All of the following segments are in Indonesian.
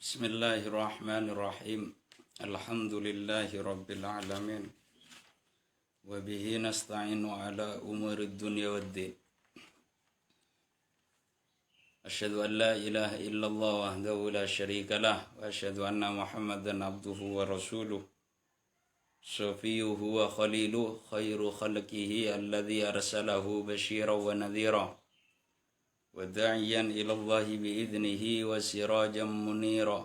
Bismillahirrahmanirrahim. Alhamdulillahi rabbil alamin. Wa bihi nasta'inu ala umurid dunya waddin. Asyhadu an la ilaha illallah wahdahu la syarika lah wa asyhadu anna Muhammadan abduhu wa rasuluh. Safiyuhu wa khaliluh khairu khalqihi alladhi arsalahu basyiran wa nadhira. وداعيا إلى الله بإذنه وسراجا منيرا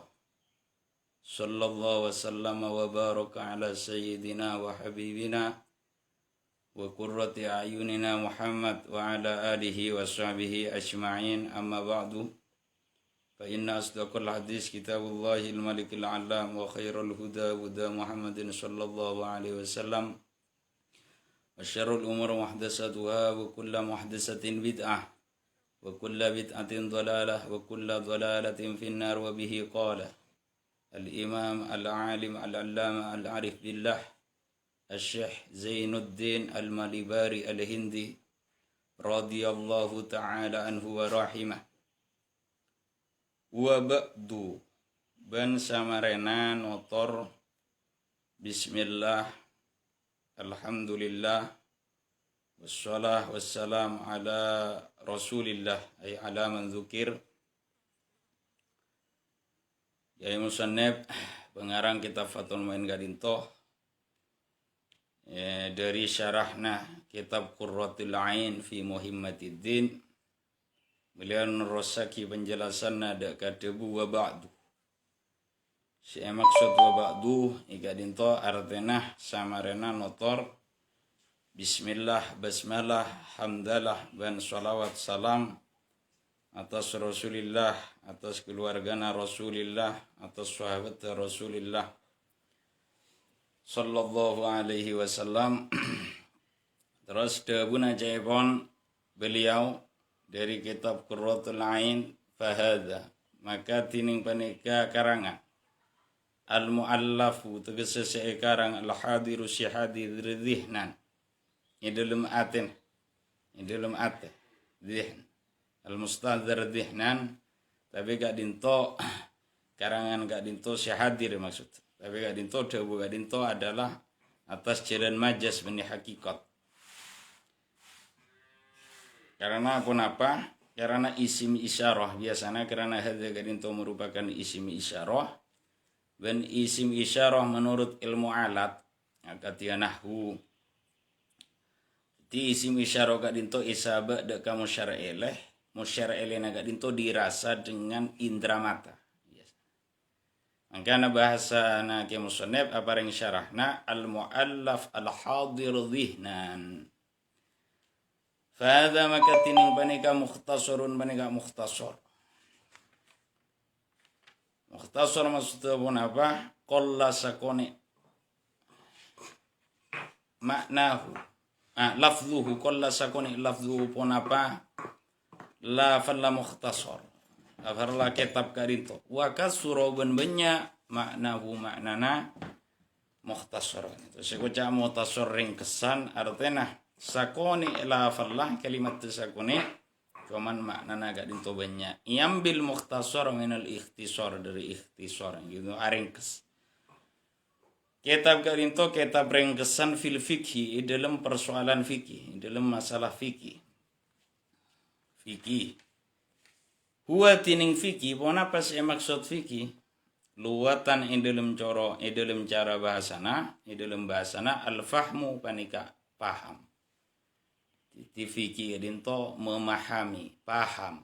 صلى الله وسلم وبارك على سيدنا وحبيبنا وقرة أعيننا محمد وعلى آله وصحبه أجمعين أما بعد فإن أصدق الحديث كتاب الله الملك العلام وخير الهدى هدى محمد صلى الله عليه وسلم وشر الأمور محدثاتها وكل محدثة بدعة وكل بدعة ضلالة وكل ضلالة في النار. وبه قال الإمام العالم العلامة العارف بالله الشيخ زين الدين المالباري الهندي رضي الله تعالى عنه ورحمه. وبعد بن سمرنا نطر بسم الله الحمد لله wassalah wassalam ala rasulillah ay ala man dzukir. Ya musannif pengarang kitab Fathul Mu'in Gadintoh dari syarahna kitab Qurratul Ain fi Muhimmatiddin. Beliau nerosaki penjelasanna dak kadebu wa ba'du. Si maksud wa ba'du igadintoh artena samarena notor Bismillah, basmalah, hamdalah, dan salawat salam atas Rasulillah, atas keluargana Rasulillah, atas sahabat Rasulillah sallallahu alaihi wasallam. Terus debuna jaibon beliau dari kitab Qurratul Ain fahada, maka tining panika karangan al-mu'allafu tegese sekarang al-hadiru si hadir dhihnan dalam atin, dalam ate, dhihn, al-mustadhar dhihnan, tapi gak dinto karangan gak dinto syahadir maksud, tapi gak dinto dawu gak dinto adalah atas jalan majas bani hakikat. Karena apa? Karena isim isyarah biasanya karena hadza gak dinto merupakan isim isyarah, dan isim isyarah menurut ilmu alat akatia nahwu di isim isyarah gak dinto isabah dak kamu syara'ileh musyara'ileh gak dinto dirasa dengan indera mata. Makanya bahasa na ke musannif apa ring syarahna al-mu'allaf al-hadir dhihnan. Fahadha maka tining panika mukhtasarun panika mukhtasar. Mukhtasar maksudnya pun apa? Qalla sakone maknahu lafzuhu qalla sakuni lafzuhu pun apa la falla mukhtasar afarla kitab karinto wa kasura ben benya maknahu maknana mukhtasar. Itu sekuca mukhtasar ringkesan artinya sakuni la falla kalimat sakuni cuman maknana gak dinto benya yambil mukhtasar min al ikhtisar dari ikhtisar gitu ringkes. Kitab karinto kitab ringkesan fil fikhi dalam persoalan fikih, dalam masalah fikih. Fikih. Huwa tining fikih, pona pas maksud fikih. Luwatan dalam coro, dalam cara bahasana, dalam bahasana al-fahmu panika paham. Di fikih karinto memahami, paham.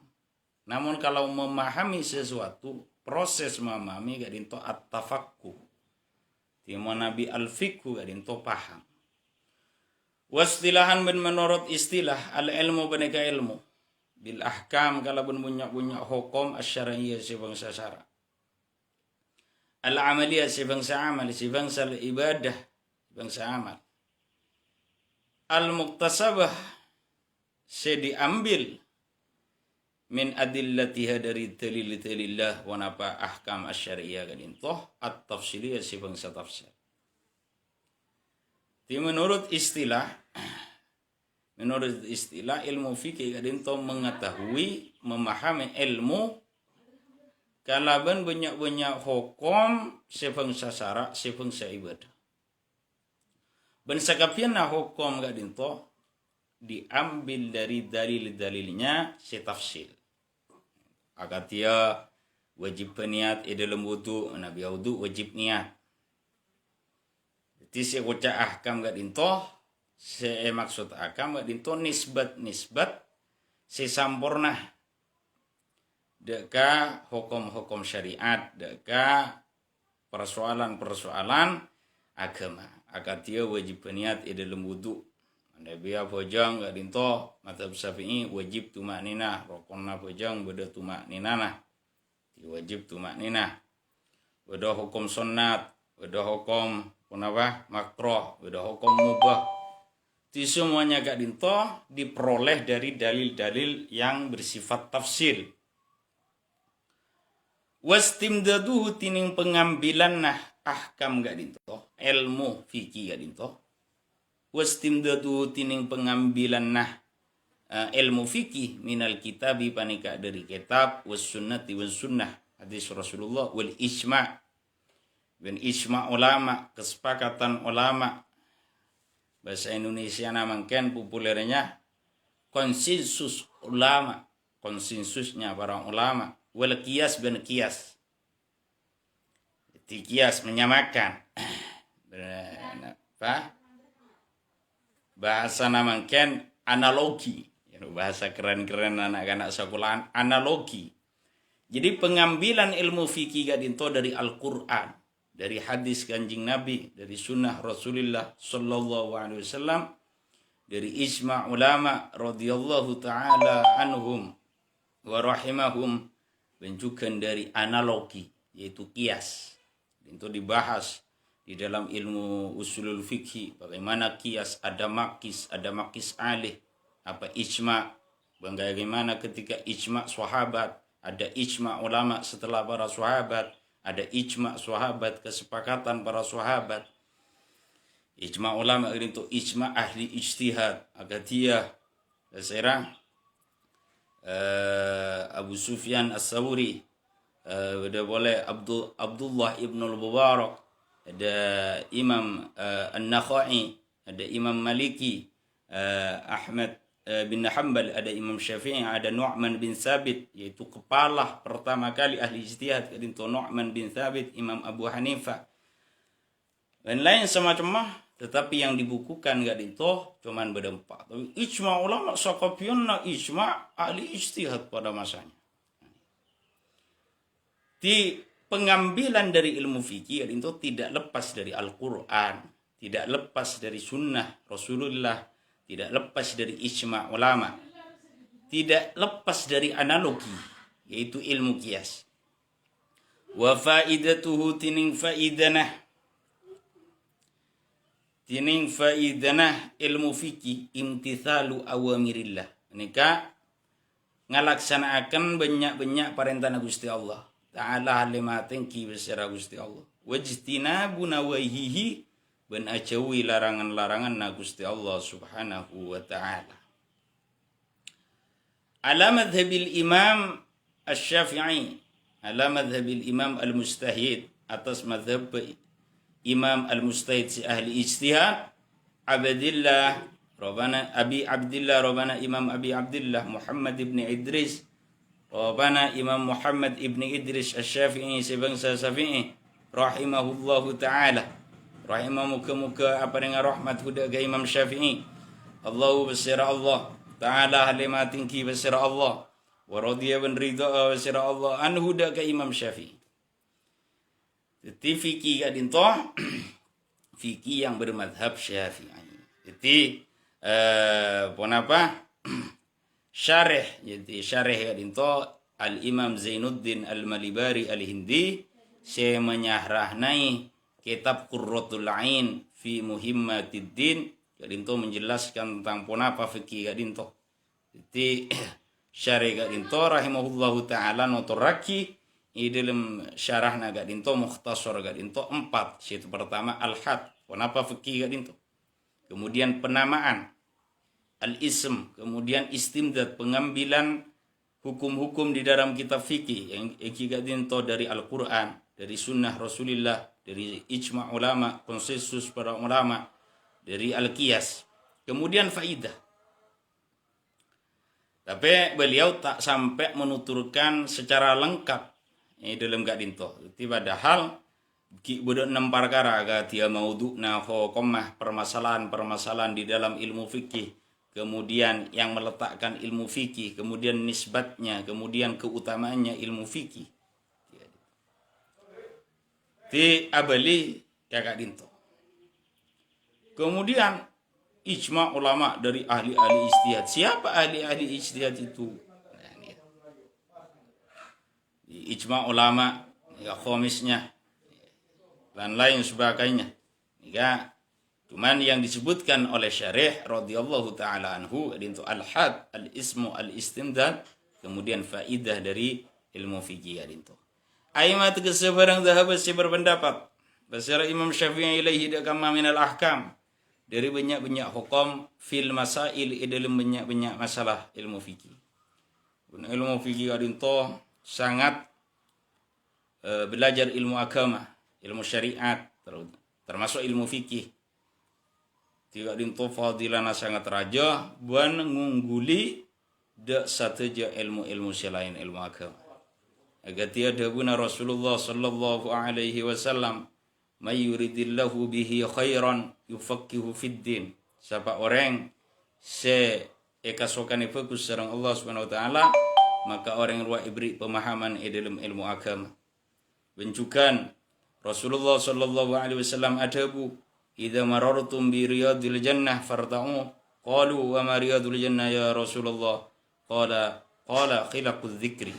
Namun kalau memahami sesuatu, proses memahami karinto at-tafaqquh. Timo Nabi al-fiqhu gadinto paham. Wastilahan ben menurut istilah al-ilmu beneka ilmu. Bil ahkam kalau ben bunyak-bunyak hukum asy-syar'iyyah si bangsa syara. Al-amaliyah si bangsa amal, si bangsa ibadah, bangsa amal. Al-muktasabah si diambil min adillatiha dari dalil-dalillah wa napa ahkam asy-syar'iyyah gadintoh at-tafsiliyah si bangsa tafsir. Di menurut istilah ilmu fikih gadintoh mengetahui memahami ilmu kalaban banyak-banyak hukum sebangsa syarak sebangsa ibadah. Ben sakapian na hukum gak dinto diambil dari dalil-dalilnya setafsil. Akatia wajib niat dalam wudu, nabi wudu wajib niat. Jadi saya ucap ahkam gak dinto, saya maksud ahkam gak dinto nisbat saya sampurna. Deka hukum-hukum syariat, deka persoalan-persoalan agama. Akatia wajib niat dalam wudu. Nabi pojang gak dinto mazhab Syafi'i wajib tumak ninah, rokonna pojang beda tumak ninah. Wajib tumak ninah. Beda hukum sunnat, beda hukum punapa makruh, beda hukum mubah. Di semuanya gak dinto diperoleh dari dalil-dalil yang bersifat tafsir. Wastimdaduhu tining pengambilan nah ahkam gak dinto, ilmu fikih gak dinto. Wastimdadu tining pengambilan nah ilmu fikih minal kitabi panika dari kitab was sunnati was sunnah hadis Rasulullah wal ijma' dan ijma' ulama kesepakatan ulama bahasa Indonesia namakan populernya konsensus ulama konsensusnya para ulama wal qiyas ben qiyas qiyas menyamakan apa bahasa namakan analogi, bahasa keren-keren anak-anak sekolahan analogi. Jadi pengambilan ilmu fikih gak dinto dari Al-Quran, dari hadis kanjeng Nabi, dari sunnah Rasulullah Sallallahu Alaihi Wasallam, dari ijma' ulama radhiyallahu taala anhum wa rahimahum, dan juga dari analogi yaitu qiyas. Itu dibahas di dalam ilmu usulul fikih, bagaimana kias, ada makis alih, apa ijma', bagaimana ketika ijma' sahabat, ada ijma' ulama setelah para sahabat, ada ijma' sahabat kesepakatan para sahabat. Ijma' ulama itu ijma' ahli ijtihad, agatia, serang Abu Sufyan As-Sawri, udah boleh Abdullah ibn al-Mubarak, ada Imam An-Nakhai, ada Imam Maliki, Ahmad bin Hanbal, ada Imam Syafi'i, ada Nu'man bin Thabit, yaitu kepala pertama kali ahli ijtihad itu Nu'man bin Thabit, Imam Abu Hanifah, dan lain semacam. Tetapi yang dibukukan gak itu cuman berempat. Tapi ijma' ulama sakapianna ijma' ahli ijtihad pada masanya. Di pengambilan dari ilmu fikih itu tidak lepas dari Al-Quran, tidak lepas dari sunnah Rasulullah, tidak lepas dari ijma' ulama, tidak lepas dari analogi, yaitu ilmu qiyas. Wa faidatuhu tining faidanah ilmu fikih imtithalu awamirillah. Nika ngalaksanakan banyak-banyak perintah Gusti Allah Ta'ala halimatin ki bersara Gusti Allah. Wajtinabu nawahihi ben ajawi larangan-larangan na Gusti Allah Subhanahu wa ta'ala. Ala madhabil imam Asy-Syafi'i, ala madhabil imam al-mustahid, atas madhab imam al-mustahid si ahli ijtihad, Abdillah Robana Abi Abdillah Robana Imam Abi Abdillah Muhammad ibn Idris Robana Imam Muhammad ibn Idris Asy-Syafi'i sebangsa Syafi'i rahimahullahu ta'ala, rahimah muka-muka apa dengan rahmat huda ke Imam Syafi'i. Allahu basira Allah ta'ala halimatin ki basira Allah wa radhiya bin ridha basira Allah an huda ke Imam Syafi'i. Jadi fikih kadinto fikih yang bermadhab Syafi'i. Jadi apa syarih, jadi syarih kadinto Al-Imam Zainuddin Al-Malibari Al-Hindi saya menyahrahnai kitab Qurratul Ain fi Muhimmatiddin kadinto menjelaskan tentang ponapa fikih kadinto. Jadi syarih kadinto rahimahullahu ta'ala notoraki di dalam syarahna kadinto mukhtasar kadinto 4. Yaitu pertama al-had, ponapa fikih kadinto. Kemudian penamaan, al-ism, kemudian istimdad, pengambilan hukum-hukum di dalam kitab fikih yang gadinto dari Al-Quran, dari sunnah Rasulullah, dari ijma' ulama, konsensus para ulama, dari Al-Qiyas. Kemudian faidah. Tapi beliau tak sampai menuturkan secara lengkap dalam gadinto. Padahal budak 6 perkara dia maudhu'na hukumah permasalahan-permasalahan di dalam ilmu fikih, kemudian yang meletakkan ilmu fikih, kemudian nisbatnya, kemudian keutamaannya ilmu fikih. Ti abali kakak dinto. Kemudian ijma' ulama dari ahli-ahli ijtihad. Siapa ahli-ahli ijtihad itu? Ijma' ulama, ya khomisnya, dan lain sebagainya. Ya, cuman yang disebutkan oleh Syarih radhiyallahu taala anhu itu al-had, al-ismu, al-istimdad, kemudian faidah dari ilmu fikih itu. Aimat kesebarang sahabat si berpendapat basara Imam Syafi'i ilaihi kama min al-ahkam, dari banyak-banyak hukum fil masail dalam banyak-banyak masalah ilmu fikih. Ilmu fikih itu sangat belajar ilmu agama, ilmu syariat, termasuk ilmu fikih. Tidak dinto fadilana sangat raja, buan ngungguli dak sateja ilmu-ilmu selain ilmu agama. Agar tiada guna Rasulullah sallallahu alaihi wasallam, may yuridillahu bihi khairan yufaqihu fid din. Siapa orang ekasokane fokus sareng Allah Subhanahu wa taala, maka orang ruwa ibri pemahaman dalam ilmu agama. Bencukan Rasulullah sallallahu alaihi wasallam adabu, idza marartum bi riyadil jannah farta'u, qalu wa ma riyadul jannah ya Rasulullah, qala khilaquz dzikri.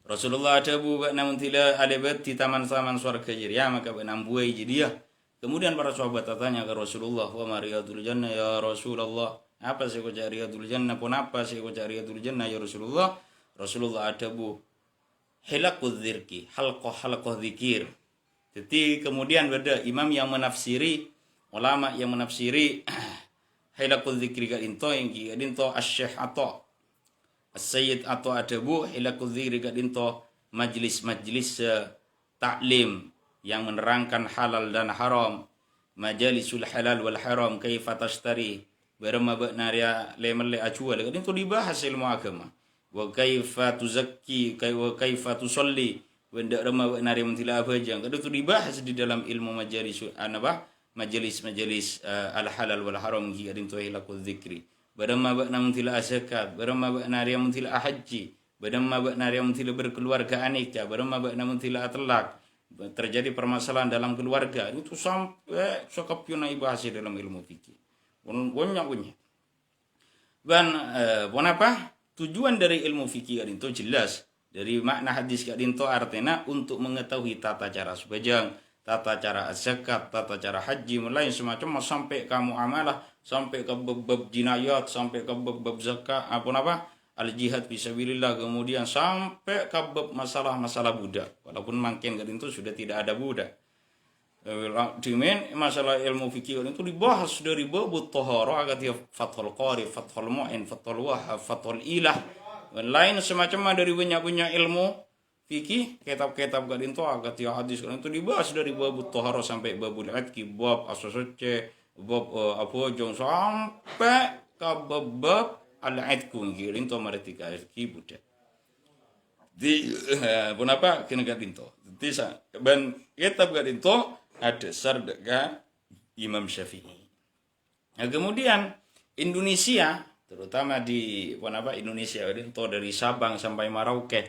Rasulullah adabu namun tidak ada di taman-taman surga ya, maka benam buai jadi ya. Kemudian para sahabat tanya ke Rasulullah, wa ma riyadul jannah ya Rasulullah, apa sih kau cari riyadul jannah, pun apa sih kau cari riyadul jannah ya Rasulullah? Rasulullah adabu hilaquz dzikri, halqah dzikir. Jadi kemudian ada imam yang menafsiri, ulama yang menafsiri hilaquz dzikri gadinto yang gadinto Asy-Syaikh Atha As-Sayyid Atha adabu hilaquz dzikri gadinto majlis-majlis taklim yang menerangkan halal dan haram, majalisul halal wal haram, kaifa tashtari, berma benaria lemele acual gadinto dibahas ilmu agama. Wa kaifa tuzakki, wa kaifa tusalli, wanda rama nari mentila apa jang. Kada tu dibahas di dalam ilmu majelis al halal wal haram gi adin tu hilaquz dzikri. Barama ba mentila zakat, barama ba nari mentila haji, barama ba nari mentila berkeluarga anika, barama ba mentila talak. Terjadi permasalahan dalam keluarga itu sampai sokapuna ibahas dalam ilmu fikih. Banyak. Dan kenapa? Tujuan dari ilmu fikih itu jelas. Dari makna hadis kadinto artinya untuk mengetahui tata cara sembahyang, tata cara zakat, tata cara haji, mulai semacam sampai kamu amalah, sampai ke bab jinayat, sampai ke bab zakat, al-jihad fisabilillah, kemudian sampai ke bab masalah-masalah budak. Walaupun makin kadinto sudah tidak ada budak. Dimen masalah ilmu fikih itu dibahas dari bab taharah, agak Fathul Qari, Fathul Mu'in, Fathul Wahhab, Fathul Ilah, dan lain semacam dari banyak ilmu fikih, kitab-kitab gadinto agak hadis itu dibahas dari bab taharah sampai babul adki, bab asasce, bab apojong sampai ke bab al-adku gadinto maratika ki budak. Di kenapa kena gadinto? Tisa ban kitab gadinto ada sardega Imam Syafi'i. Nah, kemudian Indonesia, terutama di Indonesia ini dari Sabang sampai Merauke,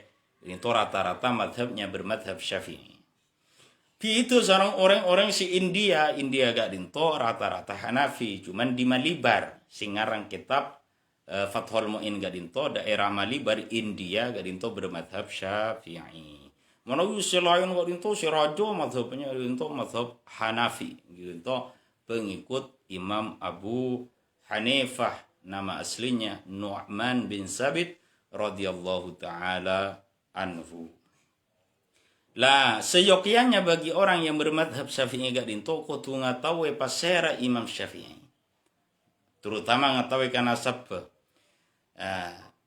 ini rata-rata madhabnya bermadhab Syafi'i. Itu seorang orang-orang si India gak dinto rata-rata Hanafi, cuman di Malibar singarang kitab Fathul Mu'in gak dinto daerah Malibar India gak dinto bermadhab Syafi'i. Menawi selain gadinto si raja mazhabnya gadinto mazhab Hanafi, gadinto pengikut Imam Abu Hanifah, nama aslinya Nu'man bin Sabit radhiyallahu taala anhu. Lah seyokiannya bagi orang yang bermadhab Syafi'i gadinto kudu ngatawe pasera Imam Syafi'i. Terutama ngatawe kana sabab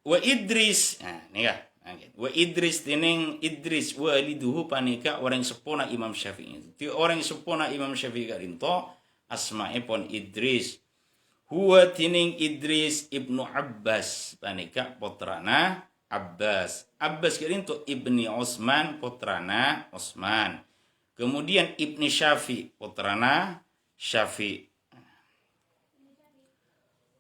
wa Idris. Nah, nih ya. Wa Idris tining Idris waliduhu panika orang sepona Imam Syafi'i. Ti orang sepona Imam Syafi'i kadinto asma'ipun Idris. Huwa tining Idris ibnu Abbas panika putrana Abbas. Abbas kadinto ibni Utsman putrana Utsman. Kemudian Ibni Syafi putrana Syafi.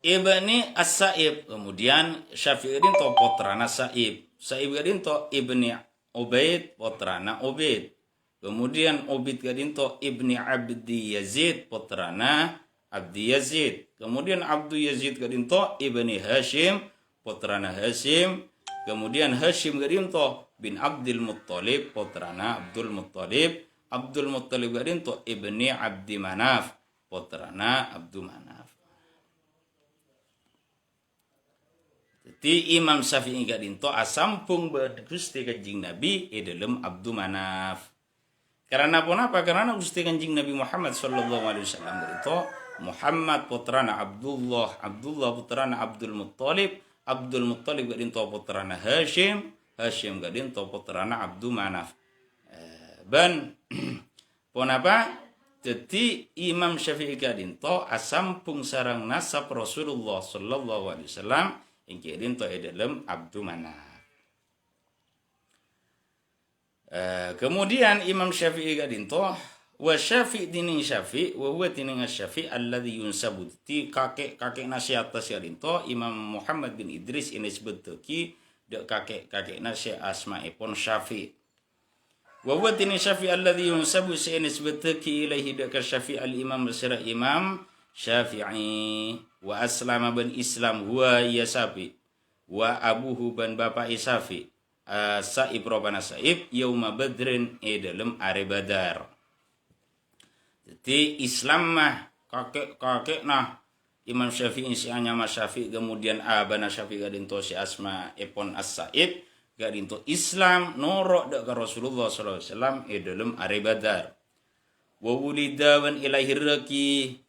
Ibni As-Sa'ib, kemudian Syafi'i to putrana Sa'ib. Sa'ib gadinto Ibni Ubaid putrana Ubaid. Kemudian Ubaid gadinto Ibni Abdi Yazid putrana Abdi Yazid. Kemudian Abdu Yazid gadinto Ibni Hashim putrana Hashim. Kemudian Hashim gadinto bin Abdul Muttalib putrana Abdul Muttalib. Abdul Muttalib gadinto Ibni Abdi Manaf putrana Abdul Manaf. Ti Imam Syafi'i gadinto asampung Gusti Kanjeng Nabi dalam Abdul Manaf. Karena apa? Karena Gusti Kanjeng Nabi Muhammad sallallahu alaihi wasallam gadinto Muhammad putrana Abdullah, Abdullah putrana Abdul Muttalib, Abdul Muttalib gadinto putrana Hashim, Hashim gadinto putrana Abdul Manaf. Ban pon apa? Jadi Imam Syafi'i gadinto asampung sarang nasab Rasulullah sallallahu alaihi wasallam ingke dinto dalam Abdul Manaf. Kemudian Imam Syafi'i gadinto wa Syafi' dining Syafi' wa huwa dining Syafi' alladhi yunsabu ti kakek nasihat gadinto Imam Muhammad bin Idris ini sebetulnya dek kakek nasihat asma'ipun Syafi'. Wa huwa dining Syafi' alladhi yunsabu ini sebetulnya ilaihi dek Syafi' al-Imam Basra Imam Syafi'i wa aslama ban Islam huwa ya Syafi' wa abuhu ban bapak Syafi' Sa'ib robana Sa'ib yauma Badrin dalam are Badar. Jadi Islam mah kakek nah Imam Syafi'i si anyama Syafi' kemudian abana Syafi' gadinto si Asma epon As-Sa'ib gadinto Islam norok dak Rasulullah sallallahu alaihi wasallam dalam are Badar. Wa wulida wan ilahirraki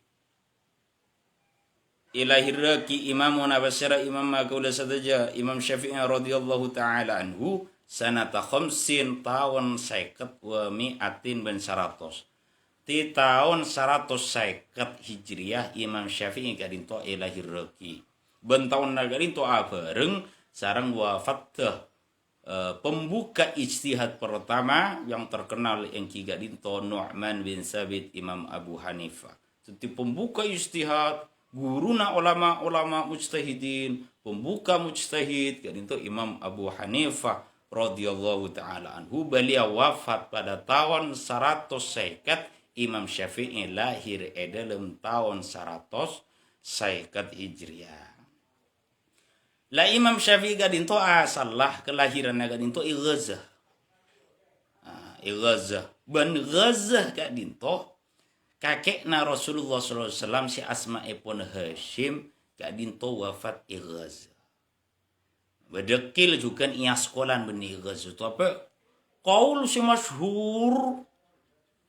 imamuna basira imam makaula sadaja Imam Syafi'i radhiyallahu ta'ala anhu sanata khamsin tahun 50 wa mi'atin ban 100 ti tahun 150 hijriyah Imam Syafi'i kadinto ilahirraki ben tahun nagarinto bareng sareng wafat pembuka ijtihad pertama yang terkenal yang kadinto Nu'man bin Sabit Imam Abu Hanifah. Jadi pembuka ijtihad guruna ulama mujtahidin, pembuka mujtahid kadinto Imam Abu Hanifah radhiyallahu taala anhu. Beliau wafat pada tahun 150. Imam Syafi'i lahir dalam tahun 150 Hijriah. La Imam Syafi'i gadinto asallah kelahiran gadinto Gaza. Gaza. Ban Gaza gadinto kakekna Rasulullah SAW si asma'ipun Hashim kadinto wafat Gaza. Badakil juga ia sekolah benih Gaza. Itu apa? Qaul si masyhur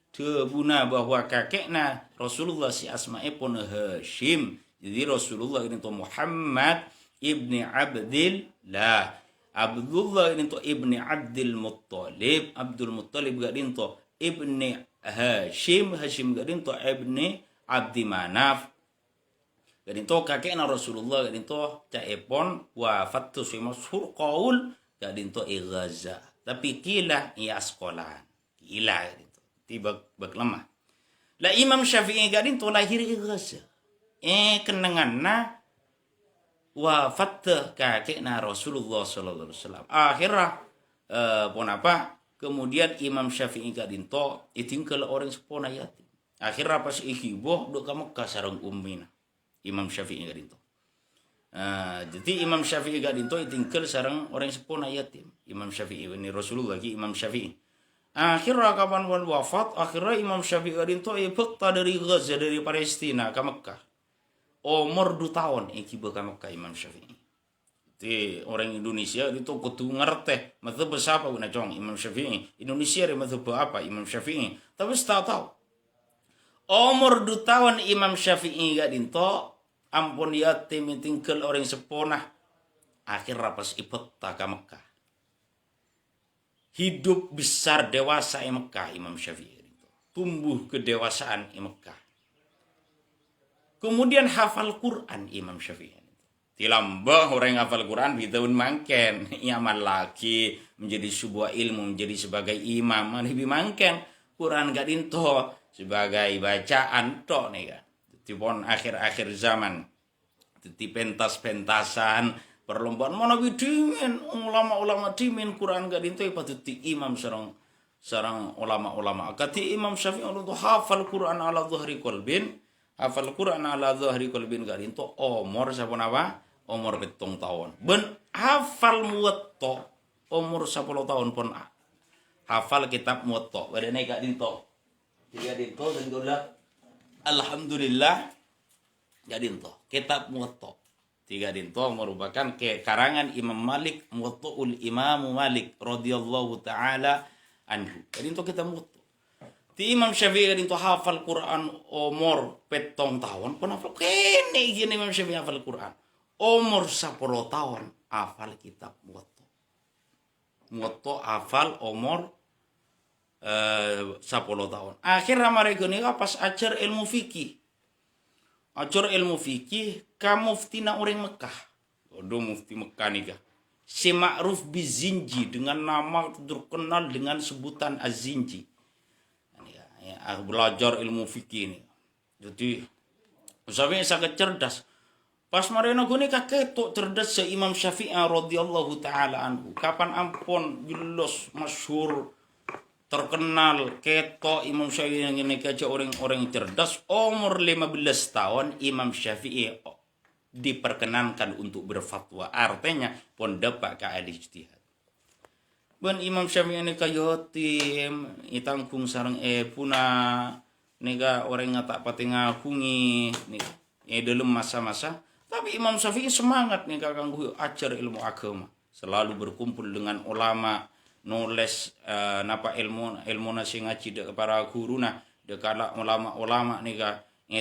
tebuna bahwa kakekna Rasulullah si asma'ipun Hashim. Jadi Rasulullah kadinto Muhammad ibni Abdillah. Abdullah kadinto ibni Abdul Muttalib. Abdul Muttalib kadinto ibni Hashim gadinto ibni Abdi Manaf gadinto kakekna Rasulullah gadinto caepon wafat tu si masyhur qaul gadinto Gaza tapi kila ia sekolah kila gadinto tiba lemah. La Imam Syafi'i gadinto lahir Gaza kenanganna wafat kakekna Rasulullah sallallahu alaihi wasallam akhirah pon apa. Kemudian Imam Syafi'i gadinto itingkel orang sepona yatim. Akhirnya pas ikiboh do ka Mekah sareng ummina. Imam Syafi'i gadinto. Jadi Imam Syafi'i gadinto itingkel sareng orang sepona yatim. Imam Syafi'i ini Rasulullah lagi Imam Syafi'i. Akhirnya kapan wafat, akhirnya Imam Syafi'i gadinto ipekta dari Gaza dari Palestina ke Mekah. Umur 2 tahun ikiboh ka Mekah Imam Syafi'i. Ti orang Indonesia itu kudu ngerti mazhab siapa guna cong Imam Syafi'i. Indonesia ada mazhab apa Imam Syafi'i. Tapi tahu. Umur 2 tahun Imam Syafi'i gadinto ampun yatim tinggal orang seponah akhir rapas ipetta ka Mekah. Hidup besar dewasa di Mekah Imam Syafi'i. Tumbuh kedewasaan di Mekah. Kemudian hafal Quran Imam Syafi'i. Tilambah orang yang hafal Quran di tahun mangken. Iaman lagi menjadi sebuah ilmu, menjadi sebagai imam. Lebih mangken. Quran gak dinto sebagai bacaan tok nih kan. Tipon akhir-akhir zaman. Titi pentas-pentasan. Perlombaan mana bidimin. Ulama-ulama dimin Quran gak dinto. Patuti imam sarang ulama-ulama. Kati Imam Syafi'i untuk hafal Quran ala dhuhri kolbin. Hafal Quran ala dhuhri kolbin gak dinto. Umur siapa apa? Umur 7 tahun. Ben hafal Muwatta umur 10 tahun pun hafal kitab Muwatta. Badane gak dinto. Tiga dinto dan gola alhamdulillah gak dinto. Kitab Muwatta. Tiga dinto merupakan karangan Imam Malik, Muwatta'ul Imam Malik radhiyallahu taala anhu. Gak dinto kitab Muwatta. Ti Imam Syafi'i gak dinto hafal Quran umur 7 tahun pun hafal. Kene gini Imam Syafi'i hafal Quran. Umur 10 tahun hafal kitab Muwatta. Muwatta hafal umur 10 tahun. Akhirnya mereka ni pas ajar ilmu fikih. Ajar ilmu fikih ka muftina orang Mekah. Odo mufti Mekah nih kah. Si Ma'ruf Bizinji dengan nama terkenal dengan sebutan Az-Zinji. Ya, belajar ilmu fikih ini. Jadi sampai sangat cerdas. Pas marina guni kaketok cerdas se Imam Syafi'i radhiyallahu taala anhu. Kapan ampun jelas masyhur terkenal ketok Imam Syafi'i yang ini kaca orang-orang cerdas umur 15 tahun Imam Syafi'i diperkenankan untuk berfatwa. Artinya pun dapat ka ijtihad. Ben Imam Syafi'i ini kayotim itangkung sareng puna nega orang ngata pati ngakungi nih dalam masa-masa. Tapi Imam Syafi'i semangat nih kakang ajar ilmu agama. Selalu berkumpul dengan ulama, nulis napa ilmu nasi ngaji para guru nah dekala ulama-ulama nih kak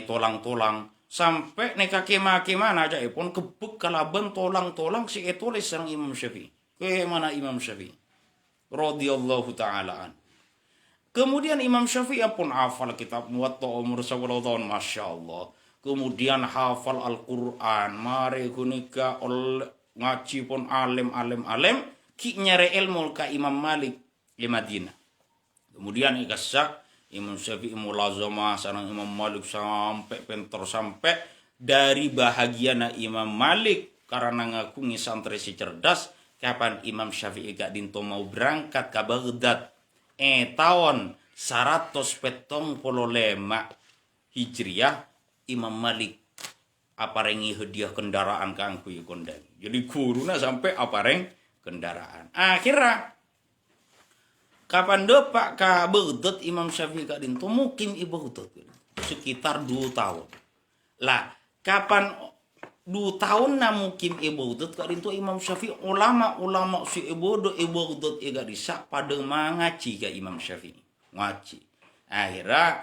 tolang-tolang sampai nih kema aja pun kebuk kalaban tolang-tolang si tulis sang Imam Syafi'i. Ke mana Imam Syafi'i? Radhiyallahu taala an. Kemudian Imam Syafi'i pun hafal kitab Muwatta umur 10 tahun, masya Allah. Kemudian hafal Al-Quran. Mari kunika ngaji pun alim. Ki nyari ilmu ka Imam Malik di Madinah. Kemudian ikasak Imam Syafi'i mulazamah sareng Imam Malik sampai pentor sampai dari bahagiana Imam Malik karena ngakungi santri si cerdas. Kapan Imam Syafi'i gak dinto mau berangkat ke Baghdad tahun 175 Hijriah Imam Malik aparengi hadiah kendaraan kangku kondan. Jadi guruna sampai apareng kendaraan. Akhirnya kapan depak ka Baghdad Imam Syafi'i gak dinto mukim i Baghdad sekitar 2 tahun. Lah kapan 2 tahun na mukim i Baghdad gak dinto Imam Syafi'i ulama si ibodo i Baghdad gak disak pada mangaji ka Imam Syafi'i. Ngaji. Akhirnya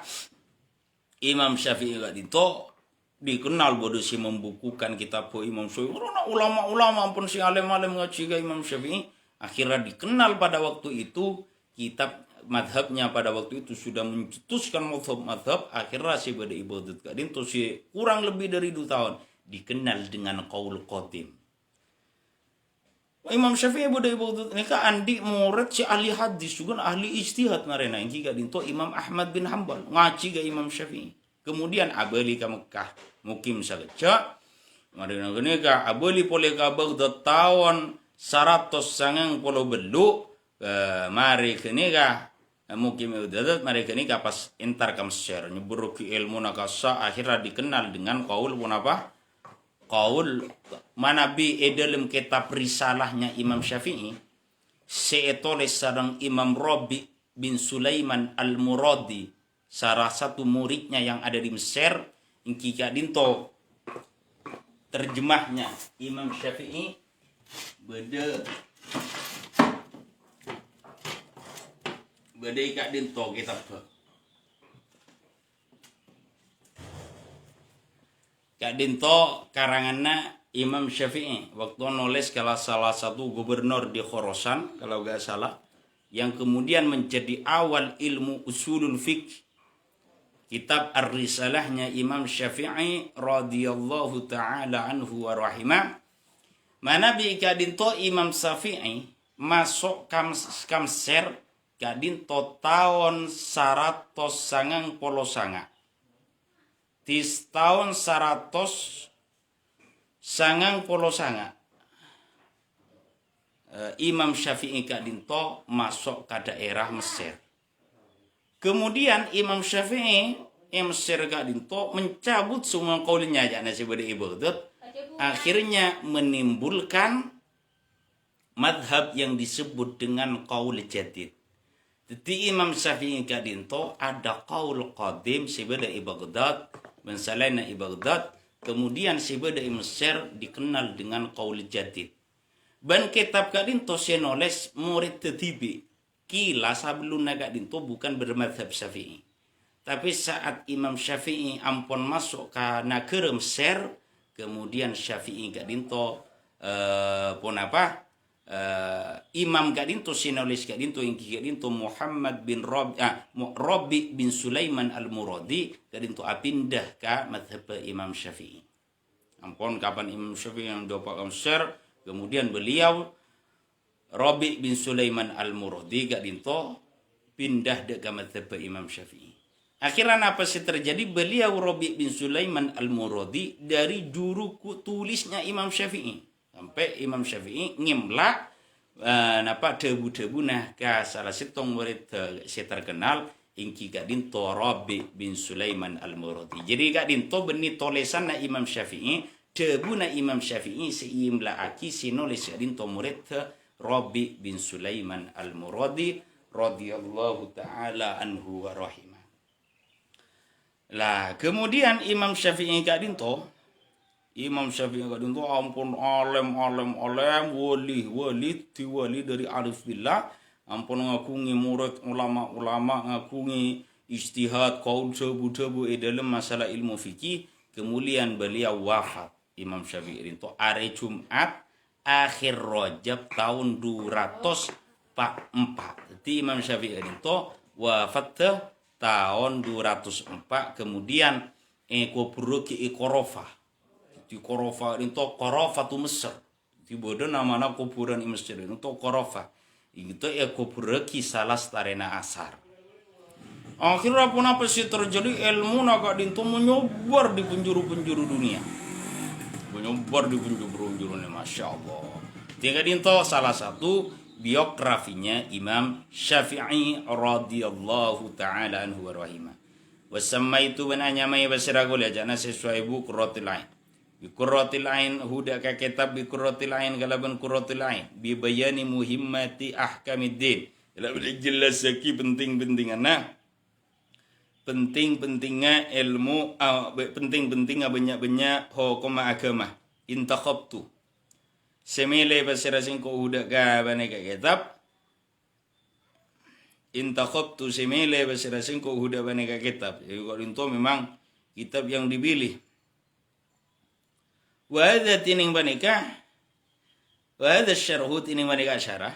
Imam Syafi'i gak dinto dikenal bodoh si membukukan kitab Imam Syafi'i. Ulama-ulama pun si alim-alim ngaji ke Imam Syafi'i. Akhirnya dikenal pada waktu itu kitab madhabnya pada waktu itu sudah mencetuskan madhab. Akhirnya si pada ibadat gak dinto si kurang lebih dari 2 tahun dikenal dengan qaul qadim. Imam Syafi'i pada ibadat ini kan andi murid si ahli hadis juga ahli ijtihad narena yang gak dinto Imam Ahmad bin Hanbal ngaji ke Imam Syafi'i. Kemudian abeli ke Mekah mukim saja. Marina gini ka abeli pole ka Baghdad tahun 190 belu mari kini ka mukim udadat mari kini ka pas entar ka Mesir nyeburu ki ilmu nakasa akhirnya dikenal dengan qaul pun apa? Qaul manabi dalam kitab risalahnya Imam Syafi'i seetoles sareng Imam Rabi bin Sulaiman Al-Muradi salah satu muridnya yang ada di Mesir ingki ka dinto terjemahnya Imam Syafi'i beda kak dinto kitab kak dinto karanganna Imam Syafi'i waktu nulis kalau salah satu gubernur di Khorasan kalau nggak salah, yang kemudian menjadi awal ilmu usulul fiqh, kitab Ar-Risalahnya Imam Syafi'i radhiyallahu taala anhu wa rahimah. Mana bi kadinto Imam Syafi'i masuk kamser kadinto tahun 199. Tis tahun 199 Imam Syafi'i kadinto masuk ke daerah Mesir. Kemudian Imam Syafi'i Mesir kadinto mencabut semua kaulnya aja nasi pada Baghdad. Akhirnya menimbulkan madhab yang disebut dengan qaul jadid. Jadi Imam Syafi'i kadinto ada qaul qadim sebeda Baghdad, mensalana Baghdad, kemudian sebeda Mesir dikenal dengan qaul jadid. Ban kitab kadinto senoles murid tetibi. Kila sebelum kadinto bukan bermadhab Syafi'i. Tapi saat Imam Syafi'i ampun masuk ke negara Mesir, kemudian Syafi'i kadinto Imam kadinto sinolis kadinto ingki kadinto Muhammad bin Rabi bin Sulaiman al-Muradi kadinto apindah ka madhab Imam Syafi'i. Ampun kapan Imam Syafi'i yang dapat Mesir, kemudian beliau Rabi bin Sulaiman al-Muradi kadinto pindah ke madhab Imam Syafi'i. Akhirnya apa sih terjadi? Beliau Rabi bin Sulaiman al-Muradi dari juru tulisnya Imam Syafi'i. Sampai Imam Syafi'i ngimla debu-debu ke salah satu murid si terkenal ingki kadinto Rabi bin Sulaiman al-Muradi. Jadi kadinto beni tulisan na Imam Syafi'i, debu na Imam Syafi'i si imla aki si nulis kadinto murid Rabi bin Sulaiman al-Muradi radhiyallahu taala anhu wa rahimah. Lah kemudian Imam Syafi'i kadinto ampun alim wali dari arif billah, ampun ngakungi murid ulama ngakungi ijtihad qaul debu dalam masalah ilmu fikih. Kemudian beliau wafat Imam Syafi'i itu hari Jumat akhir Rajab tahun 204. Jadi Imam Syafi'i itu wafat tahun 204. Kemudian kubur ki Korofah. Di Korofah itu Korofatu Mesir. Di bodoh nama kuburan di Mesir itu Korofah. Itu kubur ki salah starena asar. Akhirnya apa sih terjadi, ilmu naga dinto menyebar di penjuru-penjuru dunia. Menyebar di penjuru-penjuru dunia, Masya Allah. Tiga dinto salah satu biografinya Imam Syafi'i radhiyallahu ta'ala anhu wa rahimah. Wasamma itu benanyamai basiragul ya jana sesuai buku Qurratul Ain. Bi Qurratul Ain huda ka kitab bi Qurratul Ain kalaban Qurratul Ain bi bayani muhimmati ahkamiddin. Dalam jelas seki penting-pentingana penting-pentingnya ilmu, penting-pentingnya banyak-banyak hukum agama. Intakhabtu semile basirasin ko udah ka bane ka kitab. Intakhabtu semile basirasin ko udah bane ka kitab. Jadi kalau itu memang kitab yang dipilih. Wa hadha tining bane ka wa hadha syarhu tining bane ka syarah.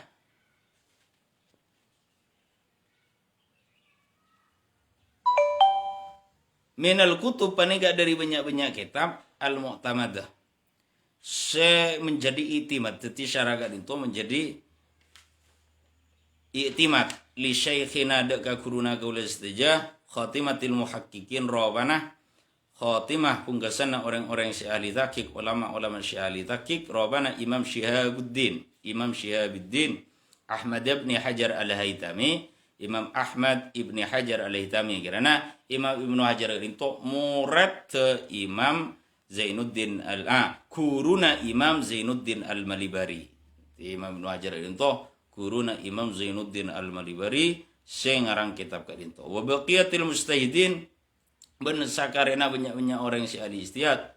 Minal kutub panega dari banyak-banyak kitab al-mu'tamadah. Menjadi i'timad. Jadi syarakat itu menjadi i'timad. Li syaikhina deka kuruna kaula istijah. Khatimatil muhakkikin rawabana. Khatimah pungkasan orang-orang si ahli takik. Ulama-ulama si ahli takik. Rawabana Imam Syihabuddin. Imam Syihabuddin. Ahmad ibn Hajar al-Haytami. Imam Ahmad ibn Hajar al-Haytami. Karena Imam Ibnu Hajar itu murid Imam Zainuddin kuruna Imam Zainuddin al-Malibari. Imam Ibnu Hajar itu kuruna Imam Zainuddin al-Malibari sengarang kitab kadinto. Wa baqiyatil mustahidin ben sakarena banyak-banyak orang si ahli istihad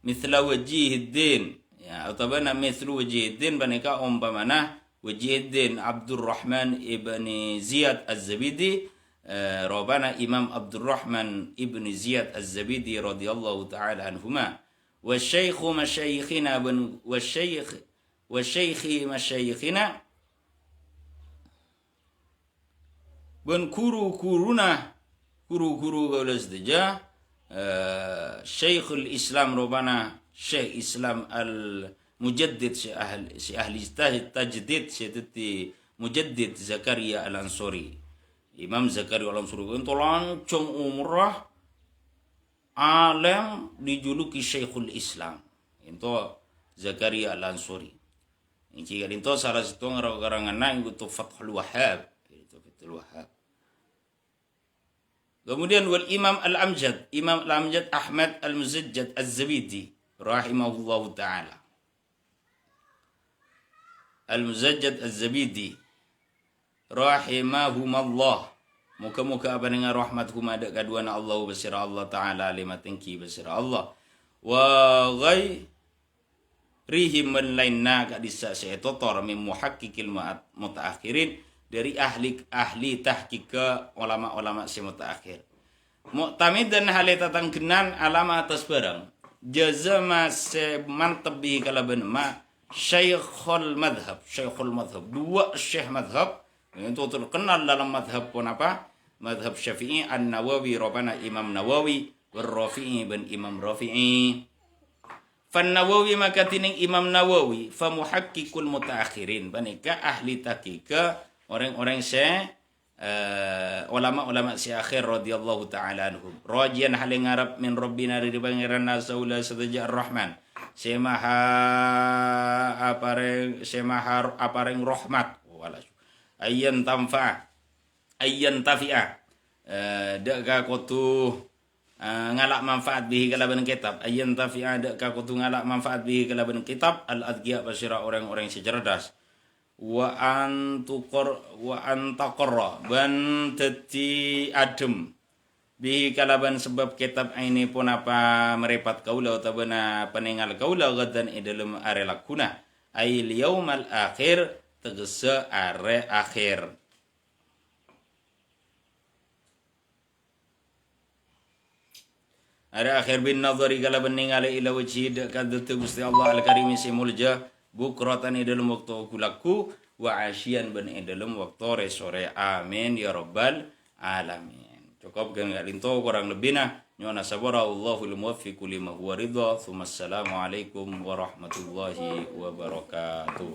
mithla Wajihuddin ya utabana mithlu Wajihuddin baneka umpamana Wajihuddin Abdurrahman ibn Ziyad Az-Zabidi robana Imam Abdurrahman ibn Ziyad Az-Zabidi radhiyallahu ta'ala anhuma wa syaikhu masyayikhina wa syaikhi masyayikhina ben kuru-kuruna kuru-kuru gaulas deja Syekhul Islam robana Syekh Islam al-Mujaddid si ahli tajdid si Mujaddid Zakaria Al-Ansori Imam Zakaria Al-Ansori itu lancung umrah alam dijuluki Syekhul Islam itu Zakaria Al-Ansori ini itu salah satu orang-orang itu Fathul Wahhab itu Fathul Wahhab. Kemudian wal Imam Al-Amjad, Imam Al-Amjad Ahmad Al-Muzajjad Az-Zabidi rahimahullahu taala. Al-Muzajjad Az-Zabidi rahimahumallah. Muka-muka apa dengan rahmatuhum ada kaduana Allah basira Allah taala lima tingki basira Allah. Wa ghairihim min lainna ka disa saytotor min muhaqqiqil mutaakhirin dari ahli tahqiq ulama-ulama si mutaakhir. Mu'tamid dan halita tangkenan alama atas barang. Jazama se mantap bi kalaban ma Syekhul Madhab, dua syekh madhab itu terkenal dalam madhab pun apa? Madhab Syafi'i An-Nawawi robana Imam Nawawi war-Rafi'i ben Imam Rafi'i. Fan Nawawi maka tining Imam Nawawi fa muhaqqiqul mutaakhirin banika ahli tahqiq orang-orang ulama-ulama si akhir radhiyallahu taala anhum rajian hal ngarap min rabbina dari pangeran nasaula sadaja ar-rahman semaha apareng rahmat wala ayyan tafi'a dak ka kutu ngalak manfaat bihi kalaban kitab ayyan tafi'a dak ka kutu ngalak manfaat bihi kalaban kitab al-adqiya basira orang-orang secerdas wa antaqarra ban teti adem bihi kalaban sebab kitab ini pun apa merepat kaula utabana peninggal kaula gadan dalam are lakuna ail yaumal akhir tegese are akhir. Are akhir bin nadhari kalaban ningali ila wajhi kadatu Gusti Allah al-Karim si mulja bukratan dalam waktu kulaku wa asyian ben dalam waktu sore amin ya rabbal alamin. Cukup gak linto kurang lebihnya nyona sabara Allahul muwaffiq lima huwa ridha. Assalamualaikum warahmatullahi wabarakatuh.